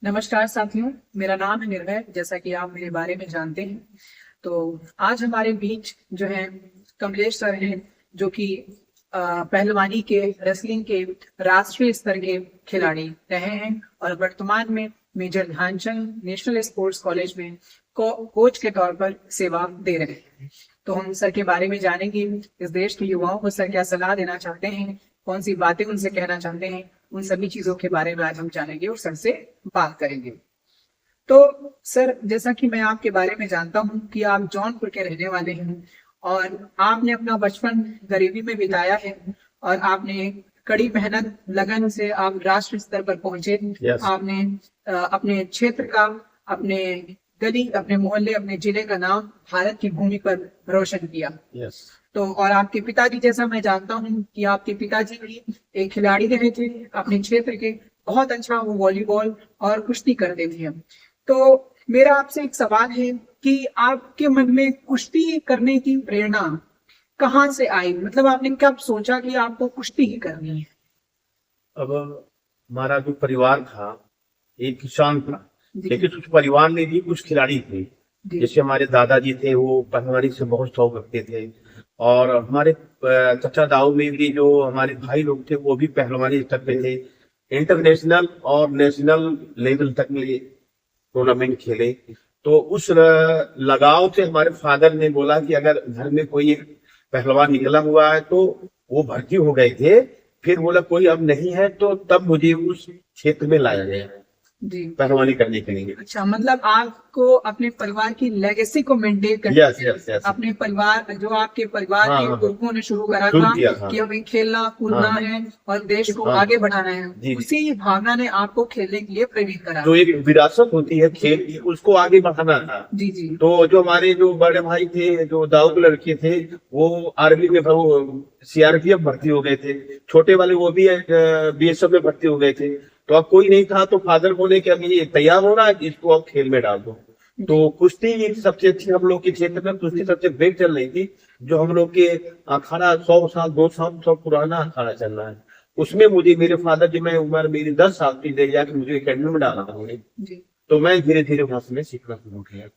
नमस्कार साथियों, मेरा नाम है निर्भय। जैसा कि आप मेरे बारे में जानते हैं, तो आज हमारे बीच जो है कमलेश सर हैं, जो कि पहलवानी के, रेसलिंग के राष्ट्रीय स्तर के खिलाड़ी रहे हैं और वर्तमान में major Dhyanchand national sports college में कोच के तौर पर सेवा दे रहे हैं। तो हम सर के बारे में जानेंगे, इस देश के युवाओं को सर क्या सलाह देना चाहते हैं, कौन सी बातें उनसे कहना चाहते हैं, उन सभी चीजों के बारे में आज हम जानेंगे और सर से बात करेंगे। तो सर, जैसा कि मैं आपके बारे में जानता हूं कि आप जौनपुर के रहने वाले हैं और आपने अपना बचपन गरीबी में बिताया है और आपने कड़ी मेहनत लगन से आप राष्ट्र स्तर पर पहुंचे। Yes. आपने अपने क्षेत्र का, अपने गली, अपने मोहल्ले, अपने जिले का नाम भारत की भूमि पर रोशन किया। Yes. तो और आपके पिताजी, जैसा मैं जानता हूँ कि आपके पिताजी भी एक खिलाड़ी रहे थे अपने क्षेत्र के, बहुत अच्छा वो वॉलीबॉल और कुश्ती करते थे। तो मेरा आपसे एक सवाल है कि आपके मन में कुश्ती करने की प्रेरणा कहाँ से आई? मतलब आपने कब सोचा कि आपको कुश्ती ही करनी है? अब हमारा जो परिवार था एक किसान था, जी लेकिन उस परिवार में भी कुछ खिलाड़ी थे। जी जैसे हमारे दादाजी थे, वो पहलवानी से बहुत शौक रखते थे, और हमारे चचा दाऊ में भी जो हमारे भाई लोग थे वो भी पहलवानी स्तर पे थे। इंटरनेशनल और नेशनल लेवल तक में टूर्नामेंट खेले। तो उस लगाव से हमारे फादर ने बोला कि अगर घर में कोई एक पहलवान निकला हुआ है, तो वो भर्ती हो गए थे। फिर बोला कोई अब नहीं है, तो तब मुझे उस क्षेत्र में लाया गया जी। पहलवानी करने के लिए। अच्छा, मतलब आपको अपने परिवार की लेगेसी को मेंटेन करना, यस यस यस। अपने परिवार, जो आपके परिवार हाँ, के हाँ, पुरखों ने शुरू करा शुरू था किया था। कि हमें खेलना कूदना हाँ, है और देश को हाँ, आगे बढ़ाना है, जी, उसी भावना ने आपको खेलने के लिए प्रेरित करा। जो एक विरासत होती है खेल की, उसको आगे बढ़ाना था। जी जी। तो जो हमारे जो बड़े भाई थे, जो दाऊ के लड़के थे, वो आर्मी में सीआरपीएफ भर्ती हो गए थे। छोटे वाले वो भी बीएसएफ में भर्ती हो गए थे। तो अब कोई नहीं था, तो फादर बोले कि अब ये तैयार हो रहा है, इसको अब खेल में डाल दो। तो कुश्ती सबसे अच्छी हम लोग के क्षेत्र में कुश्ती सबसे बेस्ट चल रही थी। जो हम लोग के अखाड़ा 100 साल 200 साल पुराना अखाड़ा चल रहा है, उसमें मुझे मेरे फादर जी, मैं उम्र मेरी 10 साल की ले जाकर मुझे एकेडमी में डाला उन्होंने। जी। तो मैं धीरे धीरे वहां से मैं सीखना शुरू किया।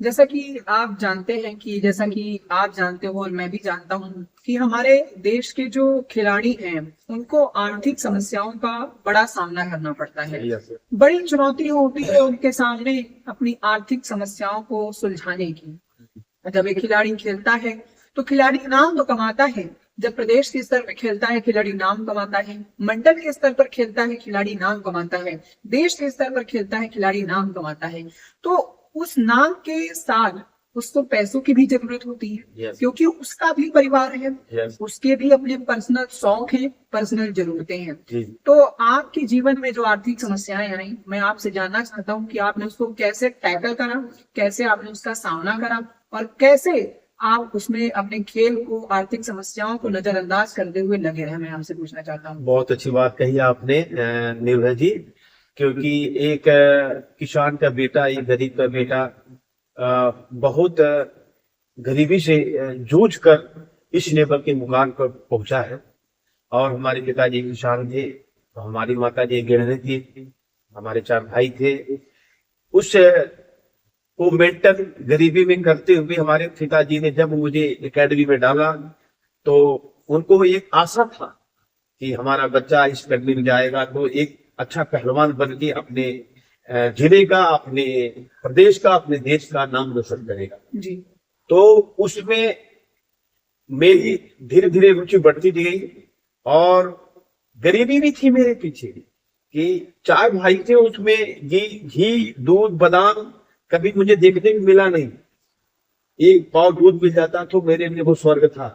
जैसा कि आप जानते हैं कि जैसा कि आप जानते हो और मैं भी जानता हूँ कि हमारे देश के जो खिलाड़ी हैं, उनको आर्थिक समस्याओं का बड़ा सामना करना पड़ता है। Yes, sir. बड़ी चुनौती होती है उनके सामने अपनी आर्थिक समस्याओं को सुलझाने की। जब एक खिलाड़ी खेलता है तो खिलाड़ी नाम तो कमाता है, जब प्रदेश के स्तर पर खेलता है खिलाड़ी नाम कमाता है, मंडल के स्तर पर खेलता है खिलाड़ी नाम कमाता है, देश के स्तर पर खेलता है खिलाड़ी नाम कमाता है। तो उस नाम के साथ उसको पैसों की भी जरूरत होती है। Yes. क्योंकि उसका भी परिवार है। Yes. उसके भी अपने पर्सनल शौक हैं, पर्सनल जरूरतें हैं। जी। तो आपके जीवन में जो आर्थिक समस्याएं आई, मैं आपसे जानना चाहता हूँ कि आपने उसको कैसे टैकल करा, कैसे आपने उसका सामना करा और कैसे आप उसमें अपने खेल को, आर्थिक समस्याओं को नजरअंदाज करते हुए लगे रहे, मैं आपसे पूछना चाहता हूँ। बहुत अच्छी बात कही आपने निर्भय जी। क्योंकि एक किसान का बेटा, एक गरीब का बेटा बहुत गरीबी से जूझ कर इस लेवल के मुकाम पर पहुंचा है। और हमारे पिताजी किसान थे, तो हमारी माता जी गृहिणी थी, हमारे 4 भाई थे। उस को मेंटेन गरीबी में करते हुए हमारे पिताजी ने जब मुझे एकेडमी में डाला, तो उनको एक आशा था कि हमारा बच्चा इस एकेडमी में जाएगा तो एक अच्छा पहलवान बन के अपने जिले का, अपने प्रदेश का, अपने देश का नाम रोशन करेगा। जी। तो उसमें मेरी धीरे धीरे रुचि बढ़ती गई, और गरीबी भी थी मेरे पीछे कि 4 भाई थे, उसमें घी दूध बादाम कभी मुझे देखने को मिला नहीं। एक पाव दूध मिल जाता तो मेरे लिए वो स्वर्ग था,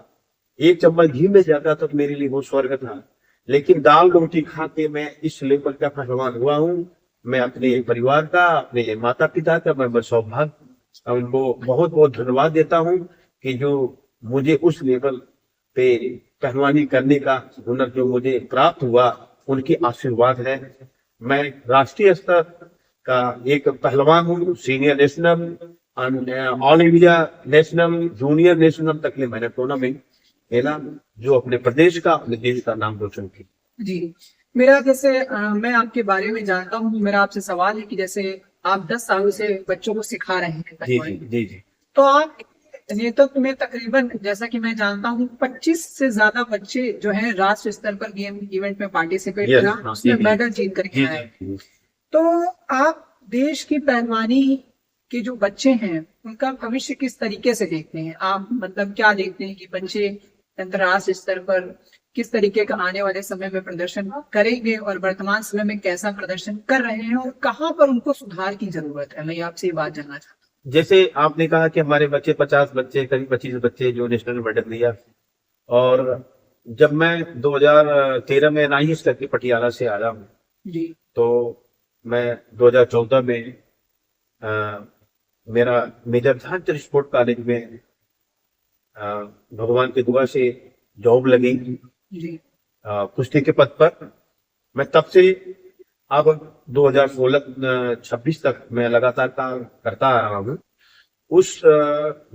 एक चम्मच घी मिल जाता तो मेरे लिए वो स्वर्ग था। लेकिन दाल रोटी खा के मैं इस लेवल का पहलवान हुआ हूँ। मैं अपने परिवार का, अपने माता पिता का मैं सौभाग्य, उनको बहुत बहुत धन्यवाद देता हूँ कि जो मुझे उस लेवल पे पहलवानी करने का हुनर जो मुझे प्राप्त हुआ, उनकी आशीर्वाद है। मैं राष्ट्रीय स्तर का एक पहलवान हूँ, senior national, all India national, junior national तक मैंने टूर्नामेंट खेला, जो अपने प्रदेश का, अपने देश का नाम रोशन किया। जी। मेरा जैसे मैं आपके बारे में जानता हूँ, मेरा आपसे सवाल है कि जैसे आप 10 सालों से बच्चों को सिखा रहे हैं जी ताइक्वांडो, जी जी जी। तो आप नेतृत्व में तकरीबन जैसा कि मैं जानता हूँ 25 से ज्यादा बच्चे जो हैं राष्ट्रीय स्तर पर गेम इवेंट में पार्टिसिपेट यस, करा, हाँ, उसमें जी जी मेडल जीत करके जी आए। जी। तो आप देश की पहलवानी के जो बच्चे हैं उनका भविष्य किस तरीके से देखते हैं? आप मतलब क्या देखते हैं कि बच्चे अंतर्राष्ट्रीय स्तर पर किस तरीके का आने वाले समय में प्रदर्शन करेंगे और वर्तमान समय में कैसा प्रदर्शन कर रहे हैं और कहाँ पर उनको सुधार की जरूरत है? मैं आपसे ये बात जानना चाहता जैसे आपने कहा कि हमारे बच्चे 50 बच्चे, करीब 25 बच्चे जो नेशनल मेडल लिया। और जब मैं 2013 में एनआईएस करके पटियाला से आया हूँ, हूँ। जी तो मैं 2014 में अ, मेरा मेजर ध्यानचंद स्पोर्ट कॉलेज में अ, भगवान की दुआ से जॉब लगी जी कुश्ती के पद पर। मैं तब से अब 2016-26 तक मैं लगातार काम करता आ रहा हूँ। उस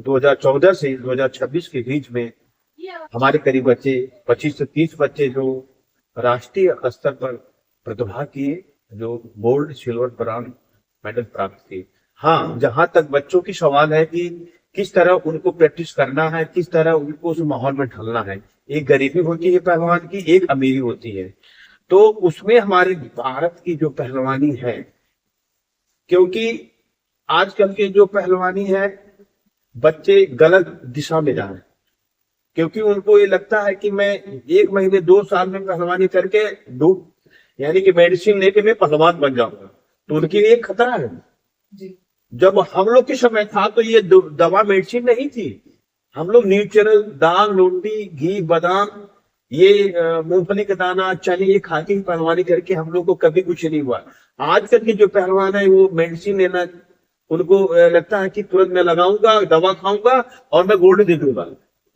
2014 से 2026 के बीच में हमारे करीब बच्चे 25 से 30 बच्चे जो राष्ट्रीय स्तर पर प्रतिभा किए, जो गोल्ड सिल्वर ब्रॉन्ज मेडल प्राप्त किए। हाँ, जहां तक बच्चों की सवाल है कि किस तरह उनको प्रैक्टिस करना है, किस तरह उनको उस माहौल में ढलना है। एक गरीबी होती है पहलवान की, एक अमीरी होती है। तो उसमें हमारे भारत की जो पहलवानी है, क्योंकि आजकल के जो पहलवानी है बच्चे गलत दिशा में जा रहे हैं, क्योंकि उनको ये लगता है कि मैं 1 महीने 2 साल में पहलवानी करके यानी कि मेडिसिन लेके मैं पहलवान बन जाऊंगा। तो उनके लिए खतरा है। जी जब हम लोग के समय था तो ये दवा मेडिसिन नहीं थी। हम लोग नेचुरल दाल रोटी घी बादाम ये मूंगफली का दाना चने ये खा के ही पहलवानी करके हम लोग को कभी कुछ नहीं हुआ। आजकल के जो पहलवान है वो मेडिसिन लेना उनको लगता है कि तुरंत मैं लगाऊंगा दवा खाऊंगा और मैं गोल्ड दे दूंगा।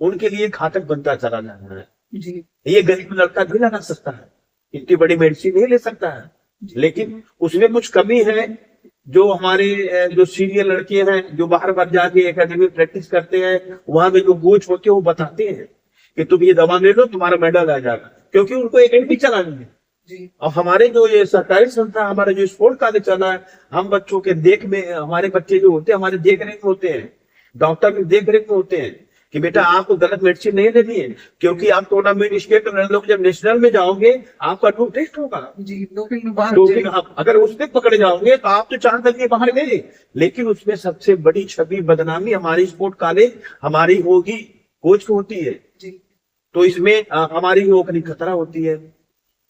उनके लिए घातक बनता चला जा रहा है। जी ये गरीब लड़का भी लगा सकता है, इतनी बड़ी मेडिसिन नहीं ले सकता है, लेकिन उसमें कुछ कमी है। जो हमारे जो सीनियर लड़के हैं जो बाहर बाहर जाके एकेडमी प्रैक्टिस करते हैं, वहां पे जो कोच होते हैं वो बताते हैं कि तुम ये दवा ले लो तुम्हारा मेडल आ जाएगा, क्योंकि उनको एकेडमी चलानी है। जी और हमारे जो ये सरकारी संस्था हमारा जो स्पोर्ट कॉलेज चला है, हम बच्चों के देख में हमारे बच्चे जो होते हैं हमारे देख रेख में होते हैं, डॉक्टर भी देख रेख में होते हैं कि बेटा आपको गलत मेडिसिन नहीं देनी है, क्योंकि आप टूर्नामेंट स्टेट में लोग जब नेशनल में जाओगे आपका ड्रग टेस्ट होगा। जी डोपिंग में बाहर डोपिंग आप अगर उसमें पकड़े जाओगे तो आप तो 4 तक के बाहर गए, लेकिन उसमें सबसे बड़ी छवि बदनामी हमारी स्पोर्ट कॉलेज हमारी होगी, कोच को होती है। जी तो इसमें हमारी नौकरी खतरा होती है।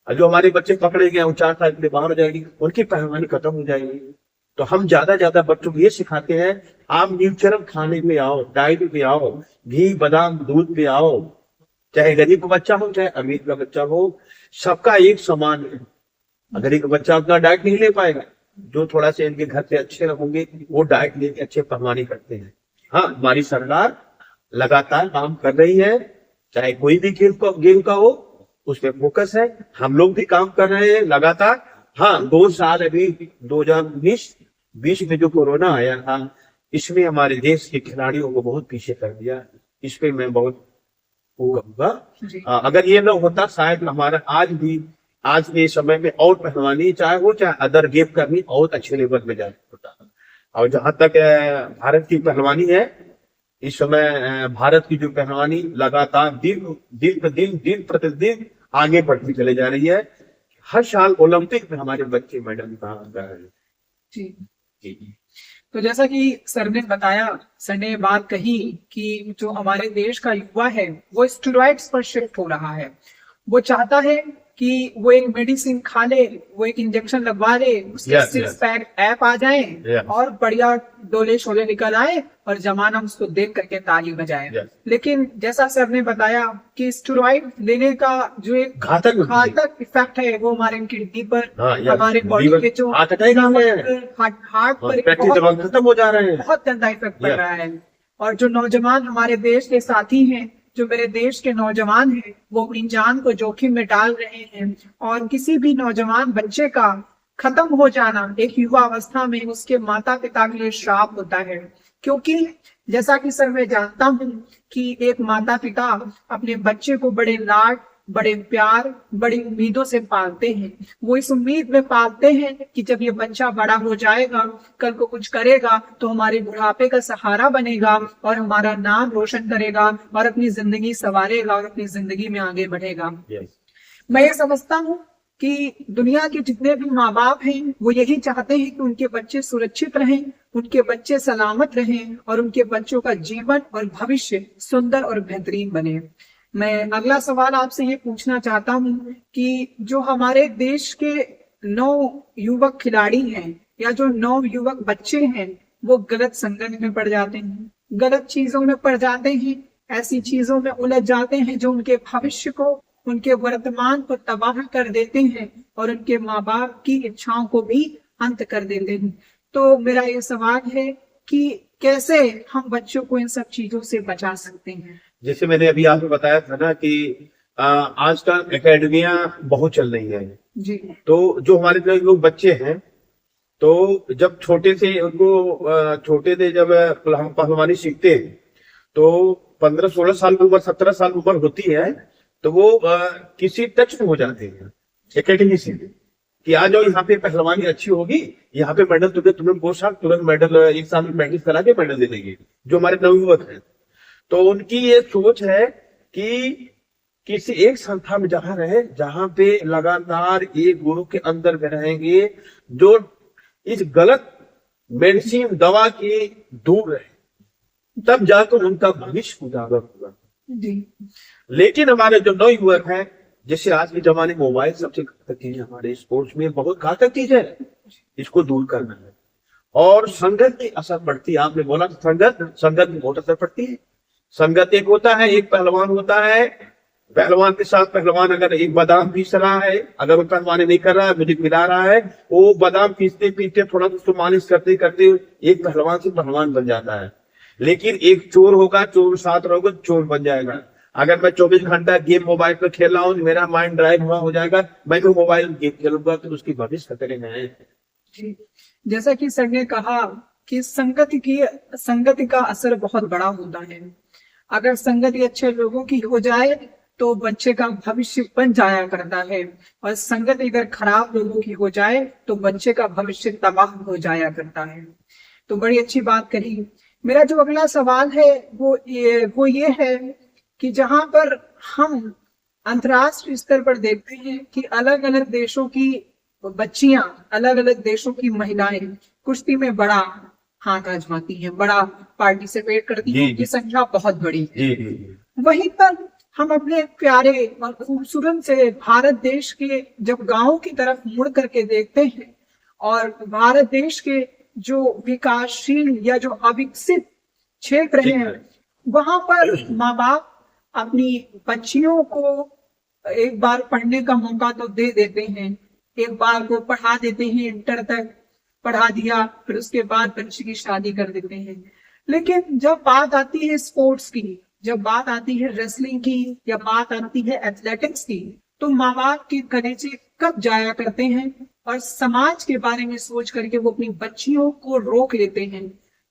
जो हमारे बच्चे पकड़े गए वो 4 साल के लिए बाहर हो जाएगी, उनकी पहलवानी खत्म हो जाएगी। तो हम ज्यादा बच्चों को ये सिखाते हैं आप नेचुरल खाने पे आओ, डाइट पे आओ, घी बादाम दूध पे आओ, चाहे गरीब का बच्चा हो चाहे अमीर का बच्चा हो, सबका एक समान है। अगर एक बच्चा अपना डाइट नहीं ले पाएगा, जो थोड़ा से इनके घर से अच्छे होंगे वो डाइट लेके अच्छे पहलवानी करते हैं। हाँ, हमारी सरकार लगातार काम कर रही है, चाहे कोई भी गेम का हो उस पर फोकस है। हम लोग भी काम कर रहे हैं लगातार। हाँ, 2 साल अभी 2019-20 में जो कोरोना आया था, इसमें हमारे देश के खिलाड़ियों को बहुत पीछे कर दिया। इस पे मैं बहुत वो कहूंगा, जी अगर ये ना होता शायद हमारा आज के समय में और पहलवानी चाहे वो चाहे अदर गेम का भी बहुत अच्छे लेवल में जा होता। और जहां तक भारत की पहलवानी है, इस समय भारत की जो पहलवानी लगातार दिन प्रतिदिन आगे बढ़ती चले जा रही है। हर साल ओलंपिक में हमारे बच्चे मेडल कहा जा रहे हैं। जी जी तो जैसा कि सर ने बताया, सर ने बात कही कि जो हमारे देश का युवा है वो स्टेरॉइड्स पर शिफ्ट हो रहा है। वो चाहता है कि वो एक मेडिसिन खा ले, वो एक इंजेक्शन लगवा ले, उसके Yes, 6 yes. पैक ऐप आ जाए Yes. और बढ़िया डोले शोले निकल आए और जमाना उसको देख करके ताली बजाए। Yes. लेकिन जैसा सर ने बताया कि स्टेरॉइड लेने का जो एक घातक इफेक्ट है वो हमारे किडनी पर, हाँ, yes. हमारे बॉडी के जो हार्ट अटैक आ गए हैं, हार्ट पर एक प्रैक्टिस दवा खत्म हो जा रहे हैं। बहुत गंदा इफेक्ट पड़ Yes. रहा है। और जो नौजवान हमारे देश के साथी हैं, जो मेरे देश के नौजवान हैं, वो अपनी जान को जोखिम में डाल रहे हैं। और किसी भी नौजवान बच्चे का खत्म हो जाना एक युवा अवस्था में उसके माता पिता के लिए श्राप होता है, क्योंकि जैसा कि सर मैं जानता हूँ कि एक माता पिता अपने बच्चे को बड़े लाड बड़े प्यार, बड़ी उम्मीदों से पालते हैं। वो इस उम्मीद में पालते हैं कि जब ये बच्चा बड़ा हो जाएगा, कल को कुछ करेगा तो हमारे बुढ़ापे का सहारा बनेगा और हमारा नाम रोशन करेगा और अपनी जिंदगी संवारेगा और अपनी जिंदगी में आगे बढ़ेगा। Yes. मैं ये समझता हूँ कि दुनिया के जितने भी माँ बाप हैं वो यही चाहते हैं कि उनके बच्चे सुरक्षित रहें, उनके बच्चे सलामत रहें और उनके बच्चों का जीवन और भविष्य सुंदर और बेहतरीन बने। मैं अगला सवाल आपसे ये पूछना चाहता हूँ कि जो हमारे देश के 9 युवक खिलाड़ी हैं या जो 9 युवक बच्चे हैं वो गलत संगत में पड़ जाते हैं, गलत चीजों में पड़ जाते हैं, ऐसी चीजों में उलझ जाते हैं जो उनके भविष्य को, उनके वर्तमान को तबाह कर देते हैं और उनके माँ बाप की इच्छाओं को भी अंत कर देते हैं। तो मेरा ये सवाल है कि कैसे हम बच्चों को इन सब चीजों से बचा सकते हैं। जैसे मैंने अभी आपको बताया था ना कि आजकल एकेडमियां बहुत चल रही है। जी। तो जो हमारे लोग बच्चे हैं, तो जब छोटे से उनको छोटे से जब हम पहलवानी सीखते हैं तो 15-16 साल की उम्र, 17 साल की उम्र होती है तो वो किसी टच में हो जाते हैं एकेडमी से कि आ जाओ यहाँ पे पहलवानी अच्छी होगी, यहाँ पे मेडल तुम्हें पोशाक तुरंत मेडल, एक साल में प्रैक्टिस करा के मेडल दे देंगे जो हमारे नवयुवक हैं। तो उनकी ये सोच है कि किसी एक संस्था में जहां रहे, जहां पे लगातार एक गुरु के अंदर में रहेंगे जो इस गलत मेडिसिन दवा के दूर रहे, तब जाकर उनका भविष्य उजागर होगा। जी। लेकिन हमारे जो नवयुवक हैं, जैसे आज के जमाने में मोबाइल सबसे घातक चीज है, हमारे स्पोर्ट्स में बहुत घातक चीज है, इसको दूर करना है। और संगत की असर पड़ती है, आपने बोला संगत में बहुत असर पड़ती है। संगत एक होता है, एक पहलवान होता है, पहलवान के साथ पहलवान अगर एक बादाम पीस रहा है, अगर वो पहलवानी नहीं कर रहा है, मुझे पिला रहा है, वो बादाम पीसते पीसते थोड़ा उसको मालिश करते करते एक पहलवान से पहलवान बन जाता है। लेकिन एक चोर होगा, चोर साथ रहोगे, चोर बन जाएगा। अगर मैं 24 घंटा गेम मोबाइल पर खेल रहा हूँ, मेरा माइंड ड्राइव हुआ हो जाएगा, मैं तो मोबाइल गेम खेलूंगा तो उसकी भविष्य खतरे में है। जी। जैसा कि सर ने कहा कि संगति का असर बहुत बड़ा होता है। अगर संगति अच्छे लोगों की हो जाए तो बच्चे का भविष्य बन जाया करता है, और संगति अगर खराब लोगों की हो जाए तो बच्चे का भविष्य तबाह हो जाया करता है। तो बड़ी अच्छी बात कही। मेरा जो अगला सवाल है वो ये है कि जहां पर हम अंतर्राष्ट्रीय स्तर पर देखते हैं कि अलग अलग देशों की बच्चियां, अलग अलग देशों की महिलाएं कुश्ती में बड़ा हाथ आजमाती हैं, बड़ा पार्टिसिपेट करती हैं, उनकी संख्या बहुत बड़ी है। वहीं पर हम अपने प्यारे और खूबसूरत से भारत देश के जब गांव की तरफ मुड़ करके देखते हैं और भारत देश के जो विकासशील या जो अविकसित क्षेत्र हैं, वहां पर माँ बाप अपनी बच्चियों को एक बार पढ़ने का मौका तो दे देते हैं, एक बार को पढ़ा देते हैं, इंटर तक पढ़ा दिया, फिर उसके बाद बच्चे की शादी कर देते हैं। लेकिन जब बात आती है स्पोर्ट्स की, जब बात आती है रेसलिंग की या बात आती है एथलेटिक्स की, तो माँ बाप के कलेजे कब जाया करते हैं और समाज के बारे में सोच करके वो अपनी बच्चियों को रोक लेते हैं।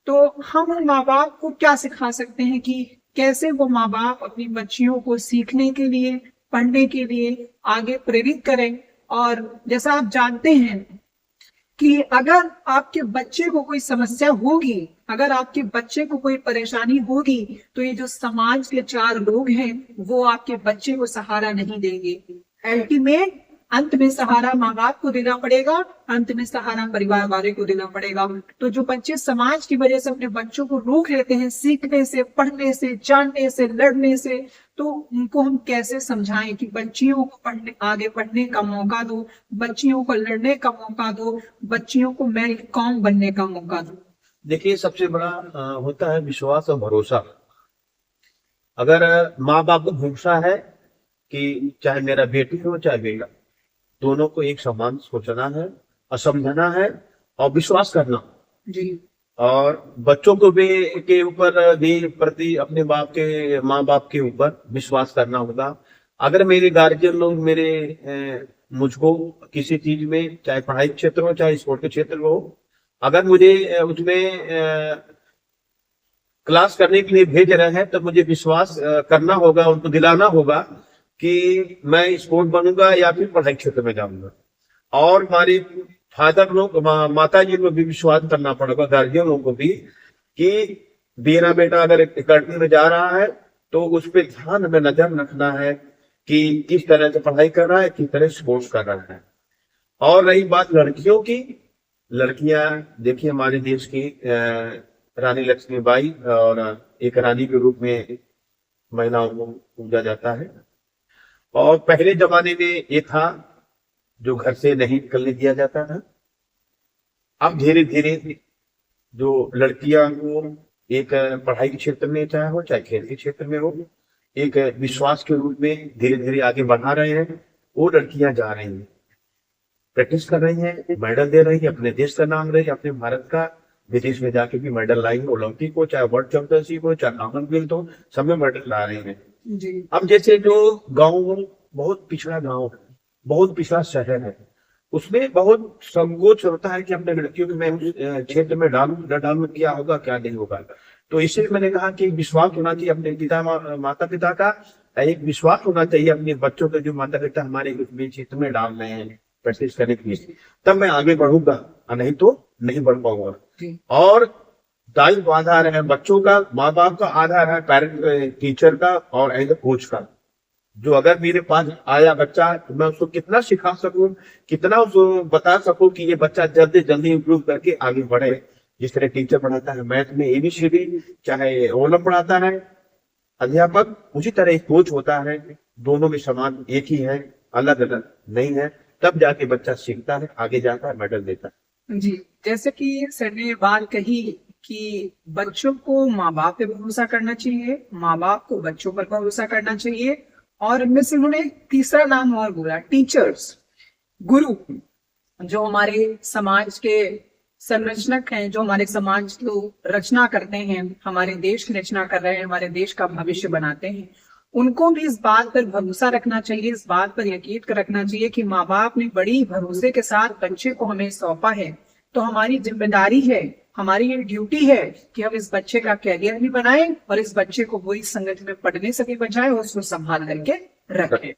तो हम माँ बाप को क्या सिखा सकते हैं कि कैसे वो माँ बाप अपनी बच्चियों को सीखने के लिए, पढ़ने के लिए आगे प्रेरित करें। और जैसा आप जानते हैं कि अगर आपके बच्चे को कोई समस्या होगी, अगर आपके बच्चे को कोई परेशानी होगी, तो ये जो समाज के 4 लोग हैं वो आपके बच्चे को सहारा नहीं देंगे। अल्टीमेट अंत में सहारा माँ बाप को देना पड़ेगा, अंत में सहारा परिवार वाले को देना पड़ेगा। तो जो बच्चे समाज की वजह से अपने बच्चों को रोक लेते हैं सीखने से, पढ़ने से, जानने से, लड़ने से, तो उनको हम कैसे समझाएं कि बच्चियों को आगे पढ़ने का मौका दो, बच्चियों को लड़ने का मौका दो, बच्चियों को मेरिट कौम बनने का मौका दो। देखिए, सबसे बड़ा होता है विश्वास और भरोसा। अगर माँ बाप को भरोसा है कि चाहे मेरा बेटी हो चाहे बेटा, दोनों को एक समान सोचना है और समझना है और विश्वास करना जी। और बच्चों को भी के ऊपर भी प्रति अपने माँ बाप के ऊपर विश्वास करना होगा। अगर मेरे गार्जियन लोग मुझको किसी चीज में, चाहे पढ़ाई के क्षेत्र हो चाहे स्पोर्ट के क्षेत्र हो, अगर मुझे उसमें क्लास करने के लिए भेज रहे हैं तो मुझे विश्वास करना होगा, उनको दिलाना होगा कि मैं स्पोर्ट बनूंगा या फिर पढ़ाई क्षेत्र में जाऊंगा। और हमारे फादर लोग, माता जी को भी विश्वास करना पड़ेगा, गार्जियन लोगों को भी, कि मेरा बेटा अगर एकेडमी में जा रहा है तो उस पर ध्यान में नजर रखना है कि किस तरह से पढ़ाई कर रहा है, किस तरह स्पोर्ट्स कर रहा है। और रही बात लड़कियों की, लड़कियां देखिए हमारे देश की रानी लक्ष्मीबाई, और एक रानी के रूप में महिलाओं को पूजा जाता है। और पहले जमाने में ये था जो घर से नहीं निकलने दिया जाता था। अब धीरे धीरे जो लड़कियां को एक पढ़ाई के क्षेत्र में चाहे हो, चाहे खेल के क्षेत्र में हो, एक विश्वास के रूप में धीरे धीरे आगे बढ़ा रहे हैं। वो लड़कियां जा रही हैं, प्रैक्टिस कर रही हैं, मेडल दे रही है, अपने देश का नाम रही, अपने भारत का विदेश में जाके भी मेडल लाई, ओलंपिक हो, चाहे वर्ल्ड चैंपियनशिप हो, चाहे कॉमनवेल्थ हो, सब में मेडल ला रहे हैं। जी। अब जैसे जो गाँव बहुत पिछड़ा गाँव है, बहुत पिछड़ा शहर है, उसमें बहुत संकोच होता है कि अपने लड़कियों को मैं उस क्षेत्र में डालूं न डालूं, क्या होगा क्या नहीं होगा। तो इसलिए मैंने कहा कि विश्वास होना चाहिए अपने माता पिता का, एक विश्वास होना चाहिए अपने बच्चों के, जो माता पिता हमारे क्षेत्र में डाल रहे हैं प्रैक्टिस करने के लिए, तब मैं आगे बढ़ूंगा, नहीं तो नहीं बढ़ पाऊंगा। और दायित्व आधार है बच्चों का, माँ बाप का आधार है पेरेंट, टीचर का और एज ए कोच का। जो अगर मेरे पास आया बच्चा तो मैं उसको कितना सिखा सकूं, कितना उसको बता सकूं कि ये बच्चा जल्दी जल्दी इंप्रूव करके आगे बढ़े। जिस तरह टीचर पढ़ाता है मैथ में ABCD, चाहे ओलम पढ़ाता है अध्यापक, उसी तरह एक कोच होता है। दोनों में समान एक ही है, अलग अलग नहीं है। तब जाके बच्चा सीखता है, आगे जाता है, मेडल देता है। जी, जैसे कि सर ने बात कही कि बच्चों को माँ बाप पे भरोसा करना चाहिए, माँ बाप को बच्चों पर भरोसा करना चाहिए, और इनमें से उन्होंने तीसरा नाम और बोला, टीचर्स, गुरु, जो हमारे समाज के संरचनक हैं, जो हमारे समाज को रचना करते हैं, हमारे देश की रचना कर रहे हैं, हमारे देश का भविष्य बनाते हैं। उनको भी इस बात पर भरोसा रखना चाहिए, इस बात पर यकीन रखना चाहिए कि माँ बाप ने बड़ी भरोसे के साथ बच्चे को हमें सौंपा है, तो हमारी जिम्मेदारी है, हमारी ये ड्यूटी है कि हम इस बच्चे का कैरियर भी बनाएं और इस बच्चे को बुरी संगत में पढ़ने से भी बचाएं और उसको संभाल करके रखें।